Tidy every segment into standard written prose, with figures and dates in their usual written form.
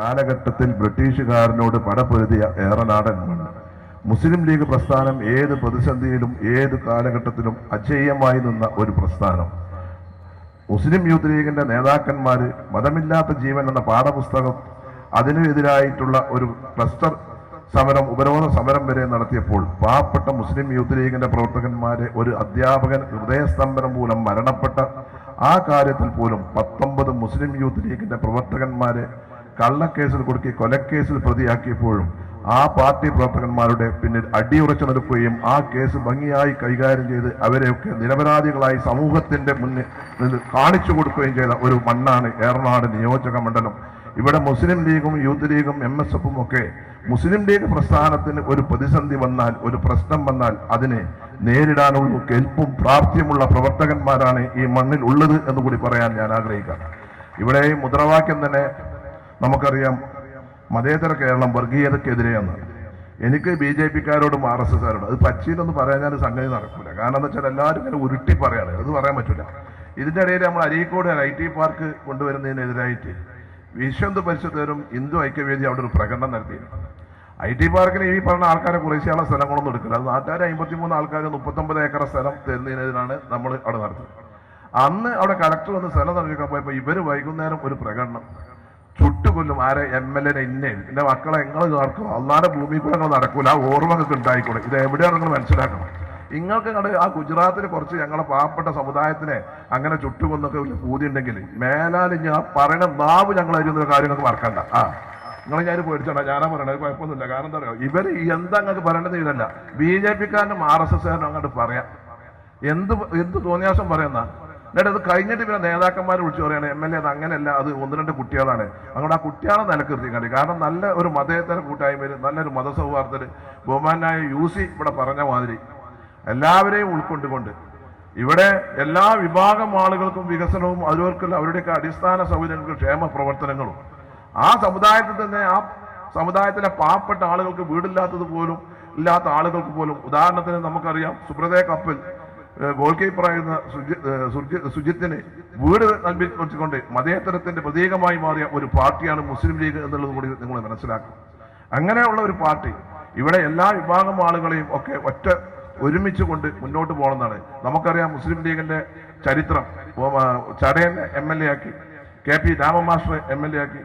കാലഘട്ടത്തിൽ ബ്രിട്ടീഷുകാരനോട് പടപൊരുതിയ ഏറനാടൻ മണ്ണ്. മുസ്ലിം ലീഗ് പ്രസ്ഥാനം ഏത് പ്രതിസന്ധിയിലും ഏത് കാലഘട്ടത്തിലും അജയ്യമായി നിന്ന ഒരു പ്രസ്ഥാനം. മുസ്ലിം യൂത്ത് ലീഗിന്റെ നേതാക്കന്മാര് മതമില്ലാത്ത ജീവൻ എന്ന പാഠപുസ്തകം അതിനെതിരായിട്ടുള്ള ഒരു ക്ലസ്റ്റർ സമരം, ഉപരോധ സമരം വരെ നടത്തിയപ്പോൾ പാവപ്പെട്ട മുസ്ലിം യൂത്ത് ലീഗിന്റെ പ്രവർത്തകന്മാരെ ഒരു അധ്യാപകൻ ഹൃദയസ്തംഭനം മൂലം മരണപ്പെട്ട ആ കാര്യത്തിൽ പോലും 19 മുസ്ലിം യൂത്ത് ലീഗിന്റെ പ്രവർത്തകന്മാരെ കള്ളക്കേസിൽ കുടുക്കി കൊലക്കേസിൽ പ്രതിയാക്കിയപ്പോഴും ആ പാർട്ടി പ്രവർത്തകന്മാരുടെ പിന്നിൽ അടിയുറച്ചു നിൽക്കുകയും ആ കേസ് ഭംഗിയായി കൈകാര്യം ചെയ്ത് അവരെയൊക്കെ നിരപരാധികളായി സമൂഹത്തിന്റെ മുന്നിൽ കാണിച്ചു കൊടുക്കുകയും ചെയ്ത ഒരു മണ്ണാണ് ഏറനാട് നിയോജക മണ്ഡലം. ഇവിടെ മുസ്ലിം ലീഗും യൂത്ത് ലീഗും MSFും ഒക്കെ മുസ്ലിം ലീഗ് പ്രസ്ഥാനത്തിന് ഒരു പ്രതിസന്ധി വന്നാൽ, ഒരു പ്രശ്നം വന്നാൽ അതിനെ നേരിടാനുള്ള കെൽപ്പും പ്രാപ്തിയുമുള്ള പ്രവർത്തകന്മാരാണ് ഈ മണ്ണിൽ ഉള്ളത് എന്ന് കൂടി പറയാൻ ഞാൻ ആഗ്രഹിക്കാം. ഇവിടെ ഈ മുദ്രാവാക്യം തന്നെ നമുക്കറിയാം, മതേതര കേരളം വർഗീയതക്കെതിരെയാണ്. എനിക്ക് BJPക്കാരോടും RSSകാരോടും അത് പച്ചയിലൊന്നും പറയാൻ സംഗതി നടക്കില്ല. കാരണം എന്താ വെച്ചാൽ എല്ലാവരും ഇങ്ങനെ ഉരുട്ടി പറയാണ്, അത് പറയാൻ പറ്റില്ല. ഇതിൻ്റെ ഇടയിൽ നമ്മൾ അരീക്കോട് IT പാർക്ക് കൊണ്ടുവരുന്നതിനെതിരായിട്ട് വിശ്വ പരിശുദ്ധരും ഹിന്ദു ഐക്യവേദി അവിടെ ഒരു പ്രകടനം നടത്തി. IT പാർക്കിന് ഈ പറഞ്ഞ ആൾക്കാരെ കുറേശ്ശാളെ സ്ഥലങ്ങളൊന്നും എടുക്കില്ല. അത് നാട്ടുകാർ 53 ആൾക്കാർ 39 ഏക്കർ സ്ഥലം തരുന്നതിനാണ് നമ്മൾ അവിടെ നടത്തുന്നത്. അന്ന് അവിടെ കളക്ടർ വന്ന് സ്ഥലം നടക്കാൻ പോയപ്പോൾ ഇവർ വൈകുന്നേരം ഒരു പ്രകടനം ചുട്ടുകൊല്ലും ആരെ MLA ഇന്നേയും എൻ്റെ മക്കളെ എങ്ങൾ നടക്കും, അല്ലാതെ ഭൂമി കൂടെ നിങ്ങൾ നടക്കൂല, ആ ഓർമ്മകൾക്ക് ഉണ്ടായിക്കൂടെ. ഇത് എവിടെയാണ് നിങ്ങൾ മനസ്സിലാക്കണം. നിങ്ങൾക്ക് ആ ഗുജറാത്തിൽ കുറച്ച് ഞങ്ങളെ പാവപ്പെട്ട സമുദായത്തിനെ അങ്ങനെ ചുട്ടുകൊന്നൊക്കെ പൂതി ഉണ്ടെങ്കിൽ മേലാൽ ഞാൻ പറയണ നാവ് ഞങ്ങൾ അറിയുന്ന കാര്യങ്ങൾക്ക് മറക്കണ്ട. നിങ്ങൾ ഞാൻ പേടിച്ചോണ്ട, ഞാനാ പറയണത്, കുഴപ്പമൊന്നുമില്ല. കാരണം എന്താ പറയുക, ഇവർ എന്താ നിങ്ങൾക്ക് പറയേണ്ടത് ഇതല്ല. BJPക്കാരനും RSSകാരനും അങ്ങോട്ട് പറയാം, എന്ത് തോന്നിയാസം പറയുന്ന. എന്നിട്ട് അത് കഴിഞ്ഞിട്ട് പിന്നെ നേതാക്കന്മാർ വിളിച്ചു പറയാണ് MLA അത് അങ്ങനെയല്ല, അത് 1-2 കുട്ടികളാണ്. അങ്ങോട്ട് ആ കുട്ടികളെ നിലനിർത്തിക്കാണ്ട്. കാരണം നല്ല ഒരു മതേതര കൂട്ടായ്മയിൽ, നല്ലൊരു മതസൗഹാർദ്ദത്തിൽ ബഹുമാനായ UC ഇവിടെ പറഞ്ഞ മാതിരി എല്ലാവരെയും ഉൾക്കൊണ്ടുകൊണ്ട് ഇവിടെ എല്ലാ വിഭാഗം ആളുകൾക്കും വികസനവും അവരുടെയൊക്കെ അടിസ്ഥാന സൗകര്യങ്ങൾക്കും ക്ഷേമ പ്രവർത്തനങ്ങളും ആ സമുദായത്തിൽ തന്നെ, ആ സമുദായത്തിലെ പാവപ്പെട്ട ആളുകൾക്ക് വീടില്ലാത്തത് പോലും ഇല്ലാത്ത ആളുകൾക്ക് പോലും, ഉദാഹരണത്തിന് നമുക്കറിയാം സുബ്രതേ കപ്പൽ ഗോൾ കീപ്പറായിരുന്ന സുജിത്തിന് വീട് നൽകിക്കൊണ്ട് മതേതരത്തിന്റെ പ്രതീകമായി മാറിയ ഒരു പാർട്ടിയാണ് മുസ്ലിം ലീഗ് എന്നുള്ളത് കൂടി നിങ്ങൾ മനസ്സിലാക്കും. അങ്ങനെയുള്ള ഒരു പാർട്ടി ഇവിടെ എല്ലാ വിഭാഗം ആളുകളെയും ഒക്കെ ഒരുമിച്ച് കൊണ്ട് മുന്നോട്ട് പോകണമെന്നാണ്. നമുക്കറിയാം മുസ്ലിം ലീഗിന്റെ ചരിത്രം. ചടയൻ MLA ആക്കി, KP രാമമാസ്റ്റർ MLA ആക്കി,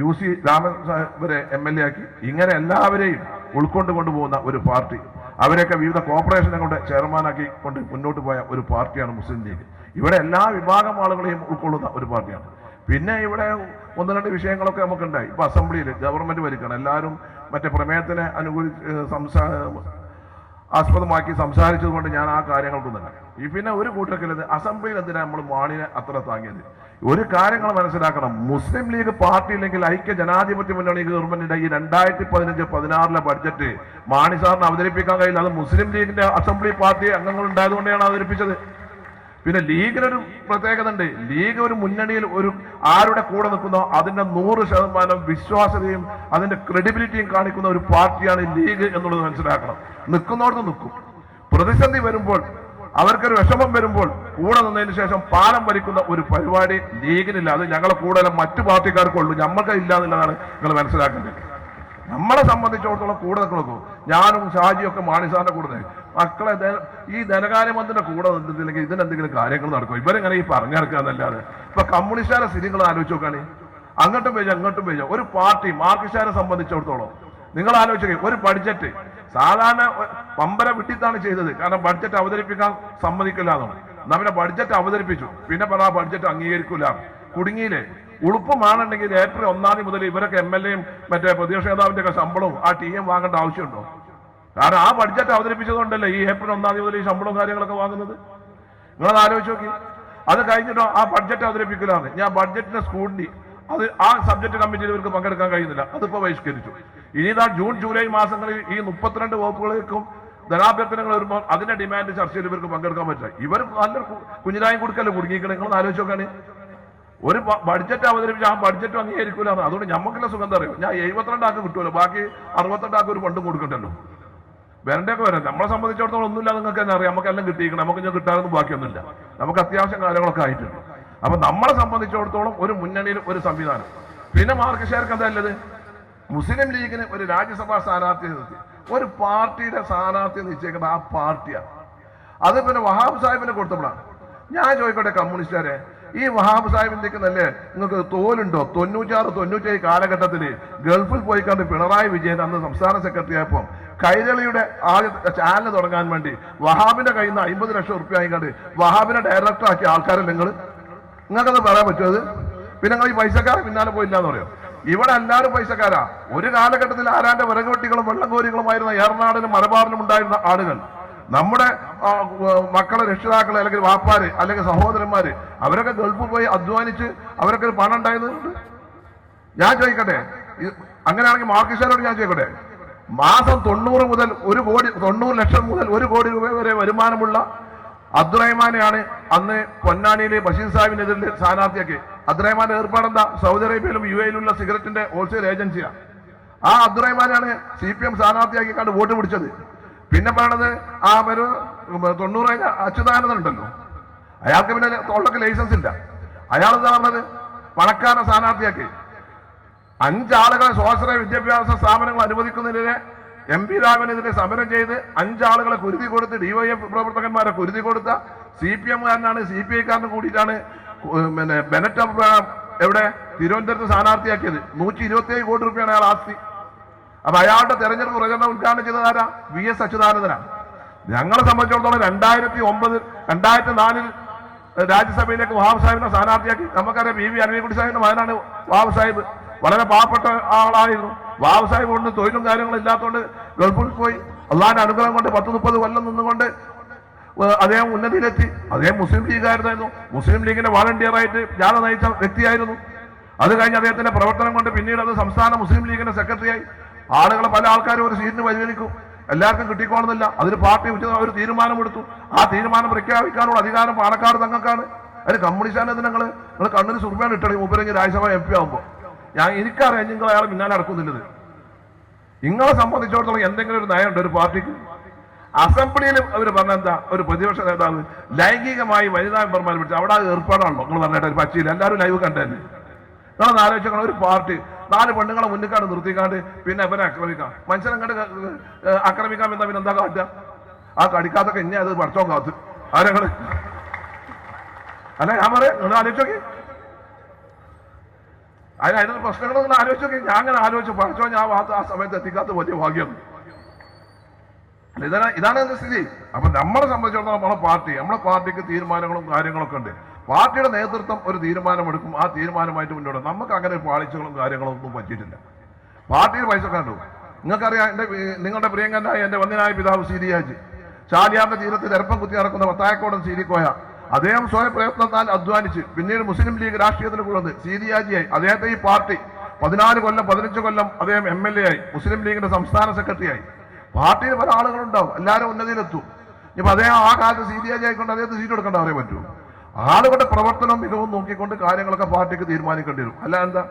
UC രാമൻ വരെ MLA ആക്കി. ഇങ്ങനെ എല്ലാവരെയും ഉൾക്കൊണ്ട് കൊണ്ടുപോകുന്ന ഒരു പാർട്ടി, അവരെയൊക്കെ വിവിധ കോർപ്പറേഷനുകളുടെ ചെയർമാനാക്കി കൊണ്ട് മുന്നോട്ട് പോയ ഒരു പാർട്ടിയാണ് മുസ്ലിം ലീഗ്. ഇവിടെ എല്ലാ വിഭാഗം ആളുകളെയും ഉൾക്കൊള്ളുന്ന ഒരു പാർട്ടിയാണ്. പിന്നെ ഇവിടെ 1-2 വിഷയങ്ങളൊക്കെ നമുക്കുണ്ടായി. ഇപ്പൊ അസംബ്ലിയിൽ ഗവൺമെന്റ് ഭരിക്കണം, എല്ലാവരും മറ്റേ പ്രമേയത്തിനെ ആസ്പദമാക്കി സംസാരിച്ചത് കൊണ്ട് ഞാൻ ആ കാര്യങ്ങൾക്കൊന്നുമില്ല. പിന്നെ ഒരു കൂട്ടർക്കല്ലത് അസംബ്ലിയിൽ എന്തിനാണ് നമ്മൾ മാണിനെ അത്ര താങ്ങിയത്? ഒരു കാര്യങ്ങൾ മനസ്സിലാക്കണം, മുസ്ലിം ലീഗ് പാർട്ടി ഇല്ലെങ്കിൽ ഐക്യ ജനാധിപത്യ മുന്നണി ഗവൺമെന്റിന്റെ ഈ 2015-16 ബഡ്ജറ്റ് മാണി സാറിന് അവതരിപ്പിക്കാൻ കഴിയില്ല. അത് മുസ്ലിം ലീഗിന്റെ അസംബ്ലി പാർട്ടി അംഗങ്ങൾ ഉണ്ടായതുകൊണ്ടാണ് അവതരിപ്പിച്ചത്. പിന്നെ ലീഗിനൊരു പ്രത്യേകത ഉണ്ട്. ലീഗ് ഒരു മുന്നണിയിൽ ആരുടെ കൂടെ നിൽക്കുന്നോ അതിന്റെ 100% വിശ്വാസ്യതയും അതിന്റെ ക്രെഡിബിലിറ്റിയും കാണിക്കുന്ന ഒരു പാർട്ടിയാണ് ലീഗ് എന്നുള്ളത് മനസ്സിലാക്കണം. നിൽക്കുന്നോടത്ത് നിൽക്കും. പ്രതിസന്ധി വരുമ്പോൾ, അവർക്കൊരു വിഷമം വരുമ്പോൾ കൂടെ നിന്നതിന് ശേഷം പാലം ഭരിക്കുന്ന ഒരു പരിപാടി ലീഗിനില്ല. അത് ഞങ്ങളെ കൂടുതലും മറ്റു പാർട്ടിക്കാർക്കുള്ളൂ, ഞമ്മൾക്ക് ഇല്ല എന്നുള്ളതാണ് നിങ്ങൾ മനസ്സിലാക്കേണ്ടത്. നമ്മളെ സംബന്ധിച്ചിടത്തോളം കൂടെ നിൽക്കണം. ഞാനും ഷാജിയൊക്കെ മാണിസാറിന്റെ കൂടെ മക്കളെ ഈ ധനകാര്യമന്ത്രിയുടെ കൂടെ നിന്നിട്ടില്ലെങ്കിൽ ഇതിനെന്തെങ്കിലും കാര്യങ്ങൾ നടക്കും. ഇവരെങ്ങനെ ഈ പറഞ്ഞിറക്കുക എന്നല്ലാതെ. ഇപ്പൊ കമ്മ്യൂണിസ്റ്റുകാരെ സ്ഥിതികൾ ആലോചിച്ച് നോക്കുകയാണ്. അങ്ങോട്ടും പേജ് അങ്ങോട്ടും പേജ്. ഒരു പാർട്ടി മാർക്സിസ്റ്റുകാരെ സംബന്ധിച്ചിടത്തോളം നിങ്ങൾ ആലോചിക്കുക, ഒരു ബഡ്ജറ്റ് സാധാരണ പമ്പര വിട്ടിത്താണ് ചെയ്തത്. കാരണം ബഡ്ജറ്റ് അവതരിപ്പിക്കാൻ സമ്മതിക്കില്ല എന്നാണ്. എന്നാ പിന്നെ ബഡ്ജറ്റ് അവതരിപ്പിച്ചു, പിന്നെ ആ ബഡ്ജറ്റ് അംഗീകരിക്കില്ല. കുടുങ്ങിയില്ലേ? ഉളുപ്പമാണെന്നുണ്ടെങ്കിൽ ഏപ്രിൽ 1 മുതൽ ഇവരൊക്കെ MLAയും മറ്റേ പ്രതിപക്ഷ നേതാവിന്റെ ഒക്കെ ശമ്പളവും ആ TM വാങ്ങേണ്ട ആവശ്യമുണ്ടോ? കാരണം ആ ബഡ്ജറ്റ് അവതരിപ്പിച്ചതുകൊണ്ടല്ലേ ഈ ഏപ്രിൽ 1 മുതൽ ഈ ശമ്പളവും കാര്യങ്ങളൊക്കെ വാങ്ങുന്നത്. നിങ്ങളത് ആലോചിച്ച് നോക്കി. അത് കഴിഞ്ഞിട്ടോ ആ ബഡ്ജറ്റ് അവതരിപ്പിക്കലാണ്. ഞാൻ ബഡ്ജറ്റിന്റെ സ്കൂളിന്റെ അത് ആ സബ്ജക്ട് കമ്മിറ്റിയിൽ ഇവർക്ക് പങ്കെടുക്കാൻ കഴിയുന്നില്ല. അതിപ്പോ ബഹിഷ്കരിച്ചു. ഇനി ജൂൺ ജൂലൈ മാസങ്ങളിൽ ഈ 32 വകുപ്പുകൾക്കും ധനാഭ്യർത്ഥനകൾ വരുമ്പോൾ അതിന്റെ ഡിമാൻഡ് ചർച്ചയിൽ ഇവർക്ക് പങ്കെടുക്കാൻ പറ്റില്ല. ഇവർ നല്ലൊരു കുഞ്ഞിനായും കൊടുക്കല്ലേ കുടുങ്ങിക്കണം. നിങ്ങൾ ആലോചിച്ച് നോക്കാണ്. ഒരു ബഡ്ജറ്റ് അവതരിപ്പിച്ച് ആ ബഡ്ജറ്റ് അംഗീകരിക്കൂല. അതുകൊണ്ട് ഞമ്മക്കുള്ള സുഖം അറിയും. ഞാൻ 72 ആൾക്ക് കിട്ടുമല്ലോ, ബാക്കി 68 ആൾക്ക് ഒരു ഫണ്ടും കൊടുക്കണ്ടല്ലോ. വരണ്ടൊക്കെ വരാം. നമ്മളെ സംബന്ധിച്ചിടത്തോളം ഒന്നുമില്ല, നിങ്ങൾക്ക് തന്നെ അറിയാം. നമുക്കെല്ലാം കിട്ടിയിരിക്കണം. നമുക്ക് ഞാൻ കിട്ടാനൊന്നും ബാക്കിയൊന്നുമില്ല. നമുക്ക് അത്യാവശ്യം കാര്യങ്ങളൊക്കെ ആയിട്ടുണ്ട്. അപ്പൊ നമ്മളെ സംബന്ധിച്ചിടത്തോളം ഒരു മുന്നണിയിൽ ഒരു സംവിധാനം പിന്നെ മാർക്കഷേർക്ക് എന്താ ഉള്ളത്? മുസ്ലിം ലീഗിന് ഒരു രാജ്യസഭാ സ്ഥാനാർത്ഥിയെ നിർത്തി, ഒരു പാർട്ടിയുടെ സ്ഥാനാർത്ഥിയെ നിശ്ചയിക്കേണ്ട ആ പാർട്ടിയാണ്. അത് പിന്നെ വഹാബ് സാഹിബിനെ കൊടുത്തപ്പോഴാണ്. ഞാൻ ചോദിക്കട്ടെ കമ്മ്യൂണിസ്റ്റുകാരെ, ഈ വഹാബ് സാഹിബിന്റെക്ക് നല്ല നിങ്ങൾക്ക് തോലുണ്ടോ? 96-97 കാലഘട്ടത്തിൽ ഗൾഫിൽ പോയി കണ്ട് പിണറായി വിജയൻ അന്ന് സംസ്ഥാന സെക്രട്ടറി ആയപ്പോൾ കൈരളിയുടെ ആദ്യ ചാനൽ തുടങ്ങാൻ വേണ്ടി വഹാബിന്റെ കയ്യിൽ നിന്ന് 50 ലക്ഷം റുപ്യ ആയിക്കണ്ട് വഹാബിനെ ഡയറക്ടർ ആക്കിയ ആൾക്കാരല്ലേ നിങ്ങൾക്കത് പറയാൻ പറ്റുമത്? പിന്നെ നിങ്ങൾ ഈ പൈസക്കാരെ പിന്നാലെ പോയില്ല എന്ന് പറയും. ഇവിടെ എല്ലാവരും പൈസക്കാരാ. ഒരു കാലഘട്ടത്തിൽ ആരാന്റെ വിറകുവെട്ടികളും വെള്ളം കോരികളുമായിരുന്ന ഏറനാടിനും മലബാറിലും ഉണ്ടായിരുന്ന ആളുകൾ, നമ്മുടെ മക്കളെ രക്ഷിതാക്കളെ അല്ലെങ്കിൽ വാപ്പാര് അല്ലെങ്കിൽ സഹോദരന്മാര്, അവരൊക്കെ ഗൾഫിൽ പോയി അധ്വാനിച്ച് അവരൊക്കെ ഒരു പണം ഉണ്ടായിരുന്നുണ്ട്. ഞാൻ ചോദിക്കട്ടെ, അങ്ങനെയാണെങ്കിൽ മാർക്കിഷാരോട് ഞാൻ ചോദിക്കട്ടെ, മാസം 90 ലക്ഷം മുതൽ 1 കോടി രൂപ വരെ വരുമാനമുള്ള അബ്ദുറഹ്മാനെയാണ് അന്ന് പൊന്നാനിയിലെ ബഷീർ സാഹിബിനെതിരെ സ്ഥാനാർത്ഥിയാക്കി. അബ്ദുറഹ്മാന്റെ ഏർപ്പാടെന്താ? സൗദി അറേബ്യയിലും UAE-യിലുള്ള സിഗരറ്റിന്റെ ഹോൾസെയിൽ ഏജൻസിയാണ്. ആ അബ്ദുറഹ്മാനാണ് CPM സ്ഥാനാർത്ഥിയാക്കി കണ്ട് വോട്ട് പിടിച്ചത്. പിന്നെ പറയണത് ആ ഒരു 90 അച്യുതാനന്ദൻ ഉണ്ടല്ലോ, അയാൾക്ക് പിന്നെ തൊള്ളക്ക് ലൈസൻസ് ഇല്ല. അയാൾ എന്താ പറഞ്ഞത്? പണക്കാരനെ സ്ഥാനാർത്ഥിയാക്കി. 5 ആളുകളെ സ്വാശ്രയ വിദ്യാഭ്യാസ സ്ഥാപനങ്ങൾ അനുവദിക്കുന്നതിനെതിരെ MP രാഘവനെതിരെ സമരം ചെയ്ത് 5 ആളുകളെ കുരുതി കൊടുത്ത് DYF പ്രവർത്തകന്മാരെ കുരുതി കൊടുത്ത CPM-കാരനാണ്, CPI-കാരനും കൂടിയിട്ടാണ് പിന്നെ ബെനറ്റ് എവിടെ തിരുവനന്തപുരത്ത് സ്ഥാനാർത്ഥിയാക്കിയത്. 127 കോടി രൂപയാണ് അയാൾ ആസ്തി. അപ്പൊ അയാളുടെ തെരഞ്ഞെടുപ്പ് പ്രചരണം ഉദ്ഘാടനം ചെയ്തത് ആരാ? VS അച്യുതാനന്ദനാണ്. ഞങ്ങളെ സംബന്ധിച്ചിടത്തോളം 2004 രാജ്യസഭയിലേക്ക് വഹാബ് സാഹിബിനെ സ്ഥാനാർത്ഥിയാക്കി. നമുക്കറിയാം PV അനീകുട്ടി സാഹിബിന്റെ മകനാണ് വഹാബ് സാഹിബ്. വളരെ പാവപ്പെട്ട ആളായിരുന്നു. വഹാബ് സാഹിബ് കൊണ്ട് തൊഴിലും കാര്യങ്ങളും ഇല്ലാത്തതുകൊണ്ട് ഗൾഫിൽ പോയി അള്ളാന്റെ അനുഗ്രഹം കൊണ്ട് 10-30 കൊല്ലം നിന്നുകൊണ്ട് അദ്ദേഹം ഉന്നതിയിലെത്തി. അദ്ദേഹം മുസ്ലിം ലീഗായിരുന്നു. മുസ്ലിം ലീഗിന്റെ വാളണ്ടിയറായിട്ട് ജാഥ നയിച്ച വ്യക്തിയായിരുന്നു. അത് കഴിഞ്ഞ് അദ്ദേഹത്തിന്റെ പ്രവർത്തനം കൊണ്ട് പിന്നീട് അത് സംസ്ഥാന മുസ്ലിം ലീഗിന്റെ സെക്രട്ടറിയായി. ആളുകളെ പല ആൾക്കാരും ഒരു സീറ്റിന് പരിഗണിക്കും, എല്ലാവർക്കും കിട്ടിക്കോണമെന്നില്ല. അതിന് പാർട്ടി ഒരു തീരുമാനമെടുത്തു. ആ തീരുമാനം പ്രഖ്യാപിക്കാനുള്ള അധികാരം പാണക്കാട് തങ്ങൾക്കാണ്. അതിന് കമ്മ്യൂണിസ്റ്റാണ് നിങ്ങൾ കണ്ണിന് സുർമയാണ് ഇട്ടണി മൂപ്പരെങ്കിൽ രാജ്യസഭ MP ആകുമ്പോൾ. എനിക്കറിയാം നിങ്ങൾ അയാൾ പിന്നാലെ നടക്കുന്നില്ലത്. നിങ്ങളെ സംബന്ധിച്ചിടത്തോളം എന്തെങ്കിലും ഒരു നയമുണ്ട് ഒരു പാർട്ടിക്ക്? അസംബ്ലിയിൽ അവർ പറഞ്ഞെന്താ? ഒരു പ്രതിപക്ഷ നേതാവ് ലൈംഗികമായി വനിതാ മെമ്പർമാരെ പിടിച്ച് അവിടെ ഏർപ്പാടാണല്ലോ നിങ്ങൾ പറഞ്ഞിട്ട് ഒരു പച്ചയിൽ എല്ലാവരും ലൈവ് കണ്ടതന്നെ. നിങ്ങളൊന്ന് ആലോചിക്കണം, ഒരു പാർട്ടി 4 പെണ്ണുങ്ങളെ മുന്നിക്കാണ്ട് നിർത്തിക്കാണ്ട് പിന്നെ അവരെ ആക്രമിക്കാം. മനുഷ്യനെ കണ്ട് ആക്രമിക്കാൻ എന്താ പിന്നെ എന്താ കാട്ടുക? ആ കടിക്കാത്തൊക്കെ ഇനി അത് പഠിച്ചോ കാത്ത് ആരങ്ങൾ അല്ല ഞാൻ പറയാം. നിങ്ങൾ ആലോചിച്ചോക്കി, അതിനൊരു പ്രശ്നങ്ങൾ നിങ്ങൾ ആലോചിച്ചോക്കി. ഞാൻ അങ്ങനെ ആലോചിച്ചു പഠിച്ചോ, ഞാൻ ആ സമയത്ത് എത്തിക്കാത്ത വലിയ ഭാഗ്യം. ഇതാണ് എന്റെ സ്ഥിതി. അപ്പൊ നമ്മളെ സംബന്ധിച്ചിടത്തോളം നമ്മളെ പാർട്ടിക്ക് തീരുമാനങ്ങളും കാര്യങ്ങളൊക്കെ ഉണ്ട്. പാർട്ടിയുടെ നേതൃത്വം ഒരു തീരുമാനമെടുക്കും, ആ തീരുമാനമായിട്ട് മുന്നോട്ട്. നമുക്ക് അങ്ങനെ പാളിച്ചകളും കാര്യങ്ങളും ഒന്നും പറ്റിയിട്ടില്ല. പാർട്ടിയിൽ പൈസ കണ്ടു. നിങ്ങൾക്കറിയാം, നിങ്ങളുടെ പ്രിയങ്കരനായ എന്റെ വന്യനായ പിതാവ് CD ഹാജി ചാലിയാറിന്റെ തീരത്ത് ദർപ്പം കുത്തി നടക്കുന്ന വത്തായക്കോടൻ CD കോയ അദ്ദേഹം സ്വയം പ്രയത്നത്താൽ അധ്വാനിച്ച് പിന്നീട് മുസ്ലിം ലീഗ് രാഷ്ട്രീയത്തിന് കൂടുന്നത് CD ഹാജിയായി. അദ്ദേഹത്തെ ഈ പാർട്ടി 14 കൊല്ലം 15 കൊല്ലം അദ്ദേഹം MLA ആയി, മുസ്ലിം ലീഗിന്റെ സംസ്ഥാന സെക്രട്ടറിയായി. പാർട്ടിയിൽ പല ആളുകളുണ്ടാവും, എല്ലാവരും ഉന്നതിയിലെത്തും. ഇപ്പൊ അദ്ദേഹം ആ കാലത്ത് CD ഹാജി ആയിക്കൊണ്ട് അദ്ദേഹത്തെ സീറ്റ് കൊടുക്കേണ്ട പറയാൻ പറ്റുമോ? ആളുകളുടെ പ്രവർത്തനം മികവും നോക്കിക്കൊണ്ട് കാര്യങ്ങളൊക്കെ പാർട്ടിക്ക് തീരുമാനിക്കേണ്ടി വരും. അല്ല എന്താ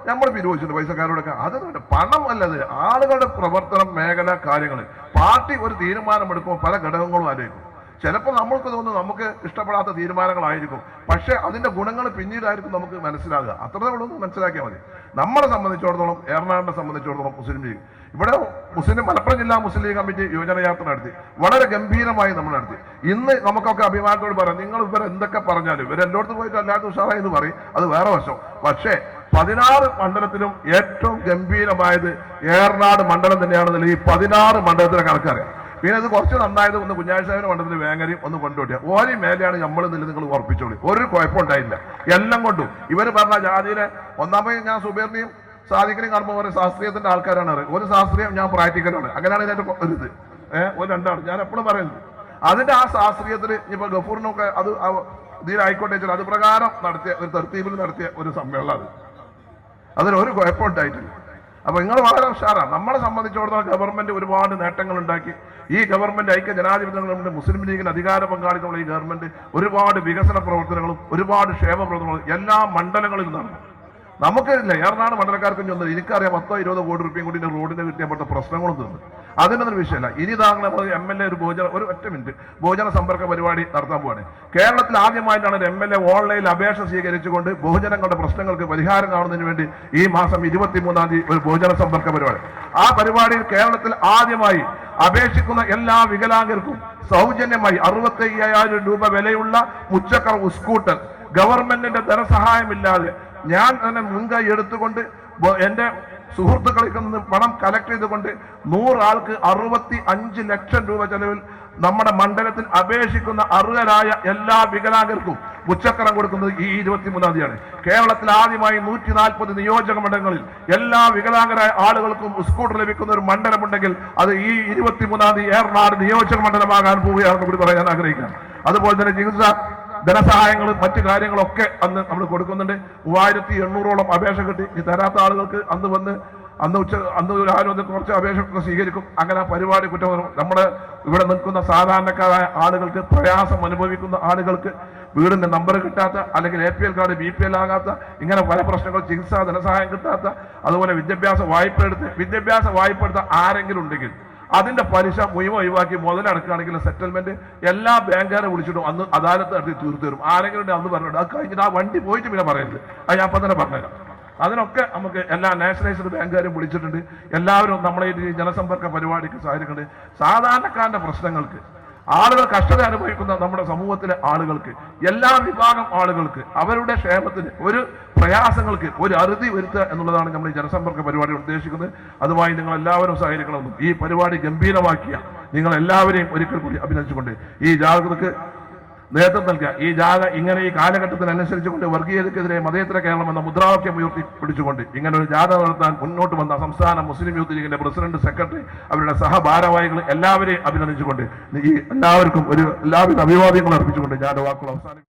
നമ്മൾ പിരിവച്ചിട്ടുണ്ട് പൈസക്കാരോടൊക്കെ? അത് പണം അല്ലത്, ആളുകളുടെ പ്രവർത്തനം മേഖല കാര്യങ്ങൾ. പാർട്ടി ഒരു തീരുമാനമെടുക്കുമ്പോൾ പല ഘടകങ്ങളും ആലോചിക്കും. ചിലപ്പോൾ നമ്മൾക്ക് തോന്നുന്നു നമുക്ക് ഇഷ്ടപ്പെടാത്ത തീരുമാനങ്ങളായിരിക്കും, പക്ഷെ അതിന്റെ ഗുണങ്ങൾ പിന്നീടായിരിക്കും നമുക്ക് മനസ്സിലാകുക. അത്രേ ഉള്ളൂ, മനസ്സിലാക്കിയാൽ മതി. നമ്മളെ സംബന്ധിച്ചിടത്തോളം, ഏറനാടിനെ സംബന്ധിച്ചിടത്തോളം മുസ്ലിം ലീഗ് ഇവിടെ മലപ്പുറം ജില്ലാ മുസ്ലിം ലീഗ് കമ്മിറ്റി യുവജനയാത്ര നടത്തി, വളരെ ഗംഭീരമായി നമ്മൾ നടത്തി. ഇന്ന് നമുക്കൊക്കെ അഭിമാനത്തോട് പറയാം, നിങ്ങൾ ഇവർ എന്തൊക്കെ പറഞ്ഞാലും ഇവരെല്ലായിടത്തും പോയിട്ട് എല്ലാവർക്കും ഉഷാറായി എന്ന് പറയും, അത് വേറെ വശം. പക്ഷേ 16 മണ്ഡലത്തിലും ഏറ്റവും ഗംഭീരമായത് ഏറനാട് മണ്ഡലം തന്നെയാണെന്നില്ല ഈ 16 മണ്ഡലത്തിലെ കണക്കറിയാം. പിന്നെ അത് കുറച്ച് നന്നായത് ഒന്ന് കുഞ്ഞാഴ്ചാവിന്റെ മണ്ഡലത്തിൽ വേങ്ങരയും ഒന്ന് കൊണ്ടുപോട്ടിയ ഓരോ മേലെയാണ് നമ്മൾ നിങ്ങൾ ഉറപ്പിച്ചോളി. ഒരു കുഴപ്പമുണ്ടായില്ല എല്ലാം കൊണ്ടും. ഇവർ പറഞ്ഞ ജാതിയിലെ ഒന്നാമത് ഞാൻ സുബേറിനെയും സാദിഖിനെയും കാണുമ്പോൾ ഒരു ശാസ്ത്രീയത്തിന്റെ ആൾക്കാരാണ്. ഒരു ശാസ്ത്രീയം, ഞാൻ പ്രാക്ടിക്കലാണ്. അങ്ങനെയാണ് ഇതിന്റെ ഒരു ഇത് ഒരു രണ്ടാണ് ഞാൻ എപ്പോഴും പറയുന്നത്. അതിന്റെ ആ ശാസ്ത്രീയത്തിൽ ഇപ്പൊ ഗഫൂറിനൊക്കെ അത് ഇതിലായിക്കോട്ടെ വെച്ചാൽ അത് പ്രകാരം നടത്തിയ ഒരു തർത്തീബിൽ നടത്തിയ ഒരു സമ്മേളനം. അതിനൊരു കുഴപ്പമുണ്ടായിട്ടില്ല. അപ്പൊ നിങ്ങൾ വളരെ ഉഷാറാണ്. നമ്മളെ സംബന്ധിച്ചിടത്തോളം ഗവൺമെന്റ് ഒരുപാട് നേട്ടങ്ങൾ ഉണ്ടാക്കി. ഈ ഗവൺമെന്റ് ഐക്യ ജനാധിപത്യ ഗവൺമെന്റ് മുസ്ലിം ലീഗിന് അധികാര പങ്കാളിത്തമുള്ള ഈ ഗവൺമെന്റ് ഒരുപാട് വികസന പ്രവർത്തനങ്ങളും ഒരുപാട് ക്ഷേമ പ്രവർത്തനങ്ങളും എല്ലാ മണ്ഡലങ്ങളിലും നടന്നു. നമുക്ക് ഇല്ല ഏറനാട് മണ്ഡലക്കാർക്കും ചെന്നത് എനിക്കറിയാം 10-20 കോടി റുപ്യയും കൂടി റോഡിന് കിട്ടിയപ്പോഴത്തെ പ്രശ്നങ്ങളും തീർന്നു. അതിനൊന്നും വിഷയമല്ല. ഇനി താങ്കൾ MLA ഒരു ഒറ്റ മിനിറ്റ് ബഹുജന സമ്പർക്ക പരിപാടി നടത്താൻ പോവാണ്. കേരളത്തിൽ ആദ്യമായിട്ടാണ് MLA ഓൺലൈനിൽ അപേക്ഷ സ്വീകരിച്ചുകൊണ്ട് ബഹുജനങ്ങളുടെ പ്രശ്നങ്ങൾക്ക് പരിഹാരം കാണുന്നതിന് വേണ്ടി ഈ മാസം 23-ാം തീയതി ഒരു ബഹുജന സമ്പർക്ക പരിപാടി. ആ പരിപാടിയിൽ കേരളത്തിൽ ആദ്യമായി അപേക്ഷിക്കുന്ന എല്ലാ വികലാംഗർക്കും സൗജന്യമായി 65,000 രൂപ വിലയുള്ള മുച്ചക്ര സ്കൂട്ടർ ഗവൺമെന്റിന്റെ ധനസഹായമില്ലാതെ ഞാൻ തന്നെ മുൻകൈ എടുത്തുകൊണ്ട് എന്റെ സുഹൃത്തുക്കളിൽ നിന്ന് പണം കളക്ട് ചെയ്തുകൊണ്ട് 100 ആൾക്ക് 65 ലക്ഷം രൂപ ചെലവിൽ നമ്മുടെ മണ്ഡലത്തിൽ അപേക്ഷിക്കുന്ന അർഹരായ എല്ലാ വികലാംഗർക്കും മുച്ചക്രം കൊടുക്കുന്നത് ഈ 23-ാം തീയതിയാണ്. കേരളത്തിൽ ആദ്യമായി 140 നിയോജക മണ്ഡലങ്ങളിൽ എല്ലാ വികലാംഗരായ ആളുകൾക്കും സ്കൂട്ടർ ലഭിക്കുന്ന ഒരു മണ്ഡലമുണ്ടെങ്കിൽ അത് ഈ 23-ാം തീയതി ഏറനാട് നിയോജക മണ്ഡലമാകാൻ പോവുകയാണെന്ന് കൂടി പറയാൻ ആഗ്രഹിക്കാം. അതുപോലെ തന്നെ ചികിത്സ ധനസഹായങ്ങളും മറ്റു കാര്യങ്ങളൊക്കെ അന്ന് നമ്മൾ കൊടുക്കുന്നുണ്ട്. 3800ഓളം അപേക്ഷ കിട്ടി. ഈ തരാത്ത ആളുകൾക്ക് അന്ന് ഒരു ആരോഗ്യ കുറച്ച് അപേക്ഷ സ്വീകരിക്കും. അങ്ങനെ പരിപാടി കുറ്റം നമ്മുടെ ഇവിടെ നിൽക്കുന്ന സാധാരണക്കാരായ ആളുകൾക്ക്, പ്രയാസം അനുഭവിക്കുന്ന ആളുകൾക്ക്, വീടിന്റെ നമ്പർ കിട്ടാത്ത അല്ലെങ്കിൽ APL കാർഡ് BPL ആകാത്ത ഇങ്ങനെ പല പ്രശ്നങ്ങൾ, ചികിത്സാ ധനസഹായം കിട്ടാത്ത, അതുപോലെ വിദ്യാഭ്യാസ വായ്പ എടുത്ത് ആരെങ്കിലും ഉണ്ടെങ്കിൽ അതിന്റെ പലിശ മുഴുവൻ ഒഴിവാക്കി മുതലടക്കുകയാണെങ്കിൽ സെറ്റിൽമെന്റ് എല്ലാ ബാങ്കുകാരെ വിളിച്ചിട്ടും അന്ന് അദാലത്ത് നടത്തി തീർത്തു തരും. ആരെങ്കിലും അന്ന് പറഞ്ഞിട്ട് അത് കഴിഞ്ഞിട്ട് ആ വണ്ടി പോയിട്ട് പിന്നെ പറയരുത്. അത് ഞാൻ അപ്പം തന്നെ പറഞ്ഞുതരാം. അതിനൊക്കെ നമുക്ക് എല്ലാ നാഷണലൈസ്ഡ് ബാങ്കുകാരും വിളിച്ചിട്ടുണ്ട്. എല്ലാവരും നമ്മളെ ഈ ജനസമ്പർക്ക പരിപാടിക്ക് സഹായിക്കുന്നുണ്ട്. സാധാരണക്കാരന്റെ പ്രശ്നങ്ങൾക്ക്, ആളുകൾ കഷ്ടത അനുഭവിക്കുന്ന നമ്മുടെ സമൂഹത്തിലെ ആളുകൾക്ക്, എല്ലാ വിഭാഗം ആളുകൾക്ക് അവരുടെ ക്ഷേമത്തിന്, ഒരു പ്രയാസങ്ങൾക്ക് ഒരു അറുതി വരുത്തുക എന്നുള്ളതാണ് നമ്മൾ ഈ ജനസമ്പർക്ക പരിപാടി ഉദ്ദേശിക്കുന്നത്. അതുമായി നിങ്ങൾ എല്ലാവരും സഹകരിക്കണമെന്നും ഈ പരിപാടി ഗംഭീരമാക്കിയ നിങ്ങൾ എല്ലാവരെയും ഒരിക്കൽ കൂടി അഭിനന്ദിച്ചുകൊണ്ട് ഈ ജാഗ്രതക്ക് നേതൃത്വം നൽകുക. ഈ ജാഥ ഇങ്ങനെ ഈ കാലഘട്ടത്തിനനുസരിച്ചുകൊണ്ട് വർഗീയതയ്ക്കെതിരെ മതേതര കേരളം എന്ന മുദ്രാവാക്യം ഉയർത്തി പിടിച്ചുകൊണ്ട് ഇങ്ങനെ ഒരു ജാഥ നടത്താൻ മുന്നോട്ട് വന്ന സംസ്ഥാന മുസ്ലിം യൂത്ത് ലീഗിന്റെ പ്രസിഡന്റ്, സെക്രട്ടറി, അവരുടെ സഹഭാരവാഹികൾ എല്ലാവരെയും അഭിനന്ദിച്ചുകൊണ്ട് ഈ എല്ലാവർക്കും എല്ലാവിധ അഭിവാദ്യങ്ങൾ അർപ്പിച്ചുകൊണ്ട് ഞാൻ വാക്കുകൾ അവസാനിപ്പിക്കും.